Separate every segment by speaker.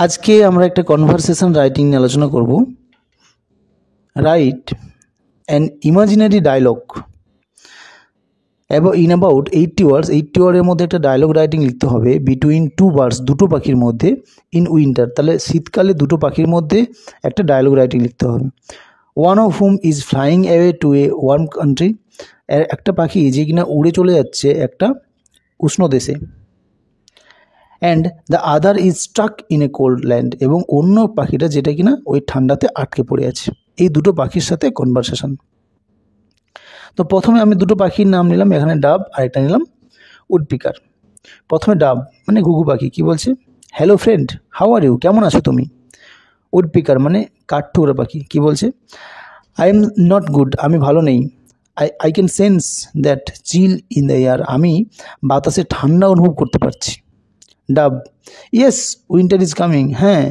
Speaker 1: আজকে আমরা একটা কনভারসেশন রাইটিং নিয়ে আলোচনা করব। Write an imaginary dialogue in about 80 words. 80 ওয়ার্ডের মধ্যে একটা ডায়লগ রাইটিং লিখতে হবে বিটুইন টু বার্ডস, দুটো পাখির মধ্যে, ইন উইন্টার, তাহলে শীতকালে দুটো পাখির মধ্যে একটা ডায়লগ রাইটিং লিখতে হবে। One of whom is flying away to a warm country, একটা পাখি যে কিনা উড়ে চলে যাচ্ছে একটা উষ্ণ দেশে। And the other is stuck in a cold land, এবং অন্য পাখিটা যেটা কিনা ওই ঠান্ডাতে আটকে পড়ে আছে। এই দুটো পাখির সাথে কনভারসেশন। তো প্রথমে আমি দুটো পাখির নাম নিলাম, এখানে ডাব আর একটা নিলাম উডপিকার। প্রথমে ডাব মানে ঘুঘু পাখি কি বলছে, hello friend, how are you, কেমন আছো তুমি। উডপিকার মানে কাঠঠোকরা পাখি কি বলছে, আই এম নট গুড, আমি ভালো নেই। I can sense that chill in the air, আমি বাতাসে ঠান্ডা অনুভব করতে পারছি। ডাব, ইয়েস উইন্টার ইজ কামিং, হ্যাঁ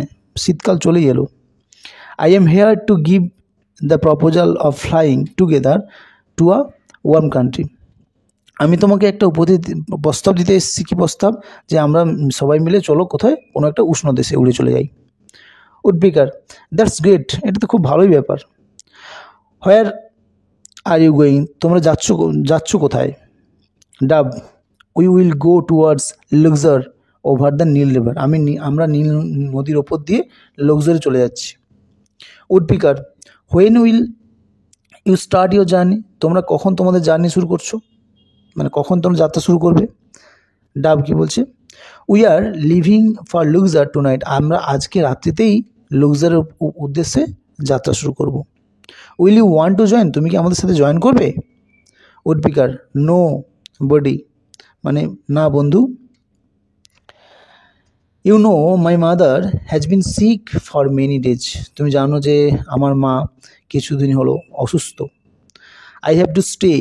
Speaker 1: শীতকাল চলেই এলো। I am here to give the proposal of flying together to a warm country, আমি তোমাকে একটা প্রস্তাব দিতে এসেছি। কি প্রস্তাব, যে আমরা সবাই মিলে চলো কোথায়, কোনো একটা উষ্ণ দেশে উড়ে চলে যাই। উডপিকার, দ্যাটস গ্রেট, এটা তো খুব ভালোই ব্যাপার। হোয়ার আর ইউ গোয়িং, তোমরা যাচ্ছ কোথায়। Dove, we will go towards Luxor over the Nile river, আমরা নীল নদীর ওপর দিয়ে লুক্সরে চলে যাচ্ছি। Woodpecker, when will you start your journey, তোমরা কখন তোমাদের জার্নি শুরু করছো, মানে কখন তোমরা যাত্রা শুরু করবে। ডাব কি বলছে, we are leaving for Luxor tonight, আমরা আজকে রাত্রিতেই লুক্সরের উদ্দেশ্যে যাত্রা শুরু করব। Will you want to join, তুমি কি আমাদের সাথে জয়েন করবে। উডপিকার, নো বডি, মানে না বন্ধু। You know my mother has been sick for many days, তুমি জানো যে আমার মা কিছুদিন হলো অসুস্থ। I have to stay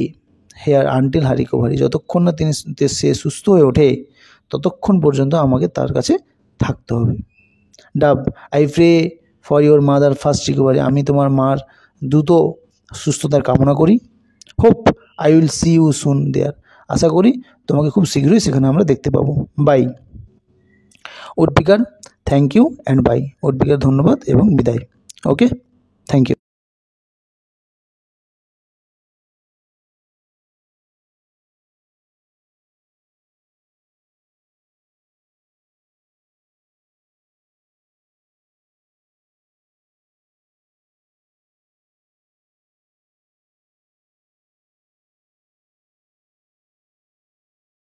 Speaker 1: here until her recovery, যতক্ষণ না সে সুস্থ হয়ে ওঠে ততক্ষণ পর্যন্ত আমাকে তার কাছে থাকতে হবে। ডাব, I pray for your mother first recovery, আমি তোমার মার দ্রুত সুস্থতার কামনা করি। Hope I will see you soon there, আশা করি তোমাকে খুব শীঘ্রই সেখানে আমরা দেখতে পাবো। Bye. Woodpecker, thank you and bye. Woodpecker, ধন্যবাদ এবং বিদায়। Okay, thank you.